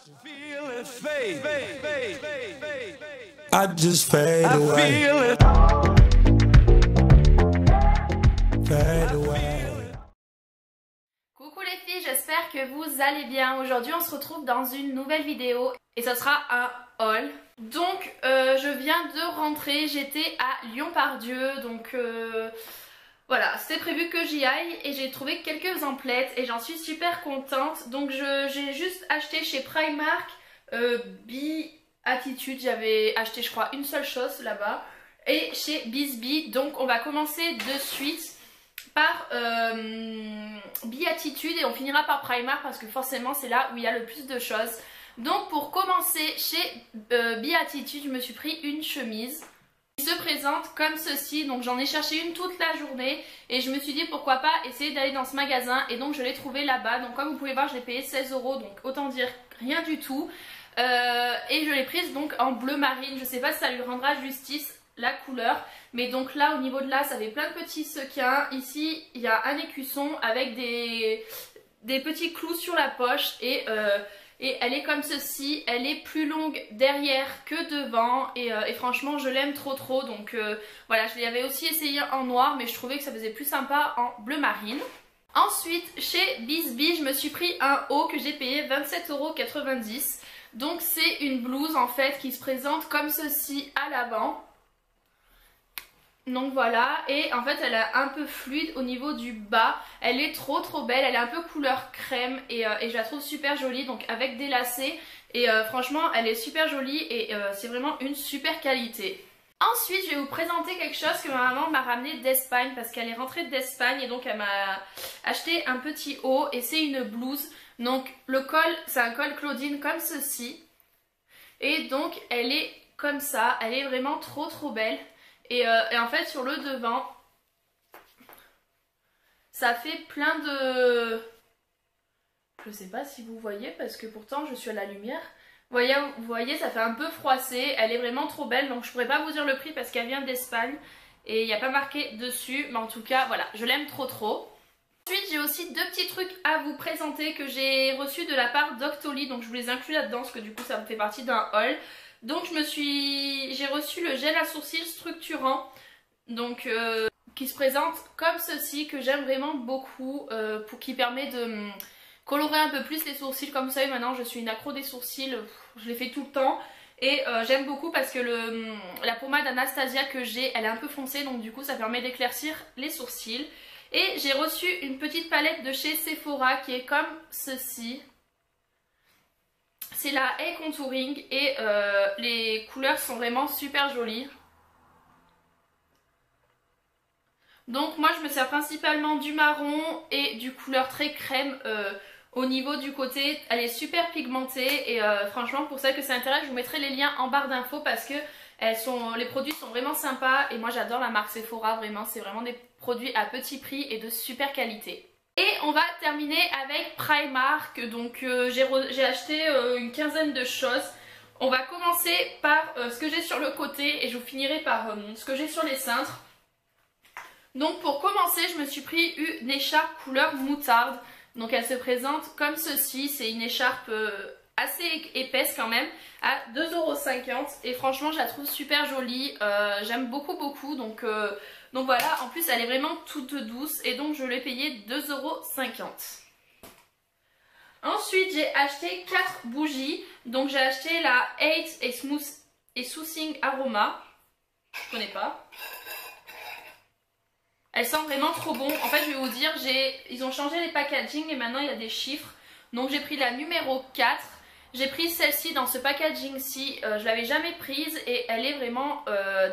I just fade away. Fade away. Coucou les filles, j'espère que vous allez bien. Aujourd'hui on se retrouve dans une nouvelle vidéo et ce sera un haul. Donc je viens de rentrer, j'étais à Lyon-Part-Dieu, donc voilà, c'était prévu que j'y aille et j'ai trouvé quelques emplettes et j'en suis super contente. Donc j'ai juste acheté chez Primark Attitude, j'avais acheté je crois une seule chose là-bas, et chez Bisbee. Donc on va commencer de suite par Attitude et on finira par Primark parce que forcément c'est là où il y a le plus de choses. Donc pour commencer chez Attitude, je me suis pris une chemise qui se présente comme ceci. Donc j'en ai cherché une toute la journée et je me suis dit pourquoi pas essayer d'aller dans ce magasin, et donc je l'ai trouvé là-bas. Donc comme vous pouvez voir, je l'ai payé 16 €, donc autant dire rien du tout. Et je l'ai prise donc en bleu marine. Je sais pas si ça lui rendra justice la couleur, mais donc là au niveau de là ça fait plein de petits sequins. Ici il y a un écusson avec des petits clous sur la poche et elle est comme ceci. Elle est plus longue derrière que devant et franchement je l'aime trop. Donc voilà, je l'avais aussi essayé en noir mais je trouvais que ça faisait plus sympa en bleu marine. Ensuite chez Bisbee, je me suis pris un haut que j'ai payé 27,90 €. Donc c'est une blouse en fait qui se présente comme ceci à l'avant. Donc voilà, et en fait elle est un peu fluide au niveau du bas. Elle est trop belle, elle est un peu couleur crème et je la trouve super jolie, donc avec des lacets. Et franchement elle est super jolie et c'est vraiment une super qualité. Ensuite je vais vous présenter quelque chose que ma maman m'a ramené d'Espagne parce qu'elle est rentrée d'Espagne et donc elle m'a acheté un petit haut et c'est une blouse. Donc le col, c'est un col Claudine comme ceci. Et donc elle est comme ça, elle est vraiment trop belle. Et en fait sur le devant, ça fait plein de... Je sais pas si vous voyez parce que pourtant je suis à la lumière. Vous voyez, ça fait un peu froissé, elle est vraiment trop belle. Donc je pourrais pas vous dire le prix parce qu'elle vient d'Espagne et il n'y a pas marqué dessus. Mais en tout cas voilà, je l'aime trop. Ensuite j'ai aussi deux petits trucs à vous présenter que j'ai reçus de la part d'Octoly. Donc je vous les inclus là-dedans parce que du coup ça me fait partie d'un haul. Donc j'ai reçu le gel à sourcils structurant, donc qui se présente comme ceci, que j'aime vraiment beaucoup, qui permet de colorer un peu plus les sourcils comme ça. Et maintenant je suis une accro des sourcils, je les fais tout le temps. Et j'aime beaucoup parce que la pommade Anastasia que j'ai, elle est un peu foncée, donc du coup ça permet d'éclaircir les sourcils. Et j'ai reçu une petite palette de chez Sephora qui est comme ceci. C'est la Hay Contouring et les couleurs sont vraiment super jolies. Donc moi je me sers principalement du marron et du couleur très crème au niveau du côté. Elle est super pigmentée et franchement pour celles que ça intéresse, je vous mettrai les liens en barre d'infos parce que les produits sont vraiment sympas et moi j'adore la marque Sephora, vraiment c'est vraiment des produits à petit prix et de super qualité. Et on va terminer avec Primark. Donc j'ai acheté une quinzaine de choses. On va commencer par ce que j'ai sur le côté et je vous finirai par ce que j'ai sur les cintres. Donc pour commencer, je me suis pris une écharpe couleur moutarde. Donc elle se présente comme ceci. C'est une écharpe assez épaisse quand même, à 2,50 € et franchement je la trouve super jolie. J'aime beaucoup. Donc voilà, en plus elle est vraiment toute douce et donc je l'ai payée 2,50 €. Ensuite j'ai acheté 4 bougies. Donc j'ai acheté la Height et Smooth et Soothing Aroma. Je connais pas. Elle sent vraiment trop bon. En fait je vais vous dire, ils ont changé les packaging et maintenant il y a des chiffres. Donc j'ai pris la numéro 4. J'ai pris celle-ci dans ce packaging-ci, je l'avais jamais prise et elle est vraiment,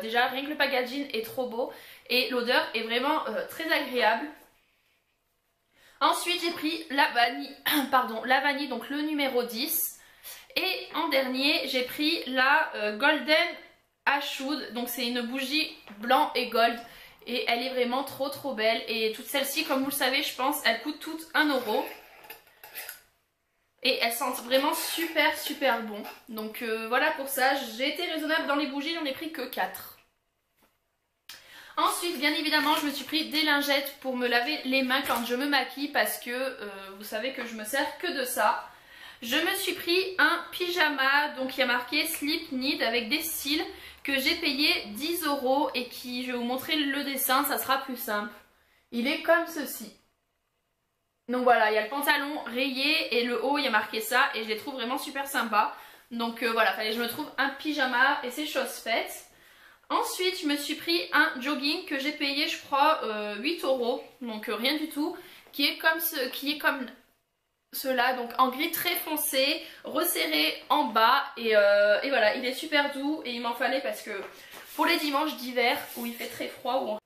déjà rien que le packaging est trop beau et l'odeur est vraiment très agréable. Ensuite j'ai pris la vanille, donc le numéro 10. Et en dernier j'ai pris la Golden Ashwood, donc c'est une bougie blanc et gold. Et elle est vraiment trop belle et toutes celles-ci comme vous le savez je pense, elles coûtent toutes 1 €. Et elles sentent vraiment super bon. Donc voilà pour ça, j'ai été raisonnable dans les bougies, j'en ai pris que 4. Ensuite, bien évidemment, je me suis pris des lingettes pour me laver les mains quand je me maquille parce que vous savez que je me sers que de ça. Je me suis pris un pyjama, donc il y a marqué Sleep Need avec des cils que j'ai payé 10 € et qui, je vais vous montrer le dessin, ça sera plus simple. Il est comme ceci. Donc voilà, il y a le pantalon rayé et le haut il y a marqué ça et je les trouve vraiment super sympas. Donc voilà, fallait que je me trouve un pyjama et c'est chose faite. Ensuite je me suis pris un jogging que j'ai payé je crois 8 €, donc rien du tout, qui est comme cela, donc en gris très foncé, resserré en bas et voilà, il est super doux et il m'en fallait parce que pour les dimanches d'hiver où il fait très froid,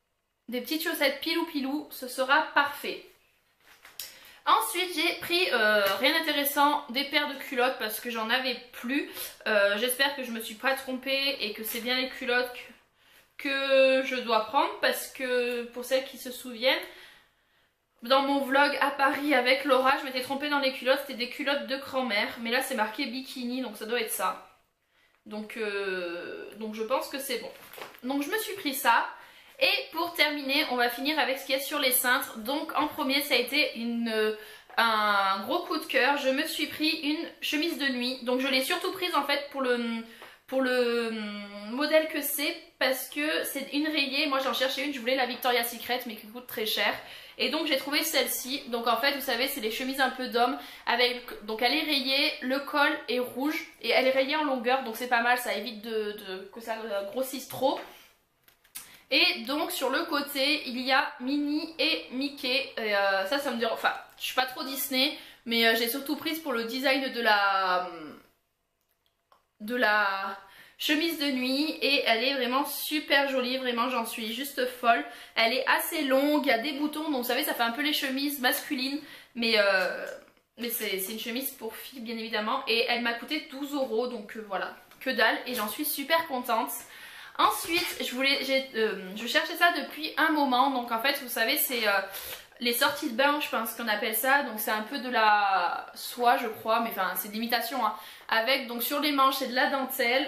des petites chaussettes pilou ce sera parfait. Ensuite j'ai pris rien d'intéressant, des paires de culottes parce que j'en avais plus. J'espère que je me suis pas trompée et que c'est bien les culottes que je dois prendre parce que pour celles qui se souviennent, dans mon vlog à Paris avec Laura, je m'étais trompée dans les culottes, c'était des culottes de grand-mère, mais là c'est marqué bikini donc ça doit être ça. Donc je pense que c'est bon. Donc je me suis pris ça. Et pour terminer, on va finir avec ce qu'il y a sur les cintres. Donc en premier, ça a été un gros coup de cœur. Je me suis pris une chemise de nuit. Donc je l'ai surtout prise en fait pour le modèle que c'est, parce que c'est une rayée. Moi j'en cherchais une, je voulais la Victoria's Secret mais qui coûte très cher. Et donc j'ai trouvé celle-ci. Donc en fait vous savez c'est les chemises un peu d'homme. Donc elle est rayée, le col est rouge et elle est rayée en longueur. Donc c'est pas mal, ça évite que ça grossisse trop. Et donc sur le côté il y a Minnie et Mickey et ça me dérange, enfin je suis pas trop Disney mais j'ai surtout prise pour le design de la chemise de nuit et elle est vraiment super jolie, vraiment j'en suis juste folle. Elle est assez longue, il y a des boutons donc vous savez ça fait un peu les chemises masculines mais c'est une chemise pour filles bien évidemment et elle m'a coûté 12 € donc voilà, que dalle et j'en suis super contente. Ensuite, je cherchais ça depuis un moment, donc en fait vous savez c'est les sorties de bain, je pense qu'on appelle ça, donc c'est un peu de la soie je crois, mais enfin c'est de l'imitation hein. Avec donc sur les manches c'est de la dentelle,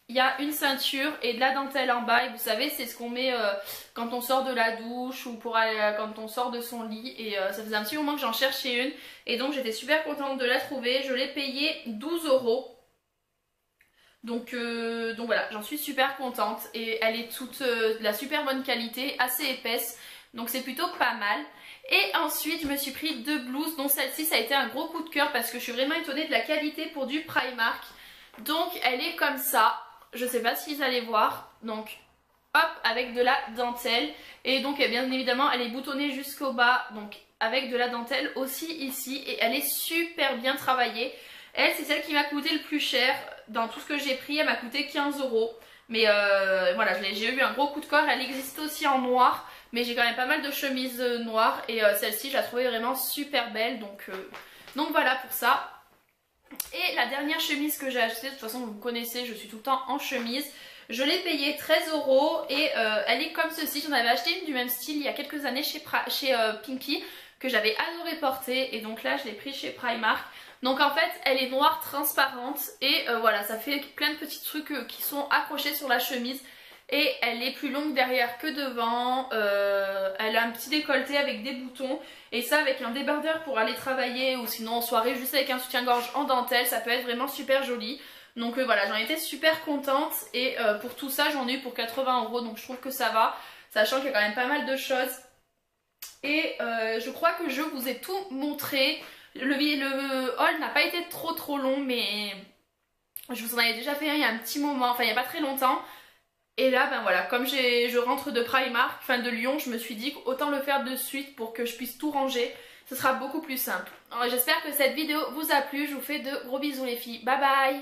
il y a une ceinture et de la dentelle en bas et vous savez c'est ce qu'on met quand on sort de la douche ou quand on sort de son lit et ça faisait un petit moment que j'en cherchais une et donc j'étais super contente de la trouver, je l'ai payée 12 €. Donc voilà, j'en suis super contente et elle est toute de la super bonne qualité, assez épaisse, donc c'est plutôt pas mal. Et ensuite je me suis pris deux blouses, dont celle-ci ça a été un gros coup de cœur parce que je suis vraiment étonnée de la qualité pour du Primark. Donc elle est comme ça, je sais pas si vous allez voir, donc hop avec de la dentelle et donc bien évidemment elle est boutonnée jusqu'au bas, donc avec de la dentelle aussi ici et elle est super bien travaillée. Elle c'est celle qui m'a coûté le plus cher dans tout ce que j'ai pris, elle m'a coûté 15 €. Mais voilà, j'ai eu un gros coup de cœur, elle existe aussi en noir, mais j'ai quand même pas mal de chemises noires et celle-ci je la trouvais vraiment super belle, donc voilà pour ça. Et la dernière chemise que j'ai achetée, de toute façon vous me connaissez, je suis tout le temps en chemise, je l'ai payée 13 € et elle est comme ceci. J'en avais acheté une du même style il y a quelques années chez Pinky que j'avais adoré porter et donc là je l'ai pris chez Primark. Donc en fait elle est noire transparente et voilà, ça fait plein de petits trucs qui sont accrochés sur la chemise et elle est plus longue derrière que devant, elle a un petit décolleté avec des boutons et ça avec un débardeur pour aller travailler ou sinon en soirée juste avec un soutien-gorge en dentelle, ça peut être vraiment super joli. Donc voilà, j'en étais super contente et pour tout ça j'en ai eu pour 80 € donc je trouve que ça va, sachant qu'il y a quand même pas mal de choses. Et je crois que je vous ai tout montré. Le haul n'a pas été trop long mais je vous en avais déjà fait un il y a un petit moment, enfin il n'y a pas très longtemps. Et là ben voilà, comme je rentre de Primark, enfin de Lyon, je me suis dit autant le faire de suite pour que je puisse tout ranger. Ce sera beaucoup plus simple. J'espère que cette vidéo vous a plu, je vous fais de gros bisous les filles, bye bye.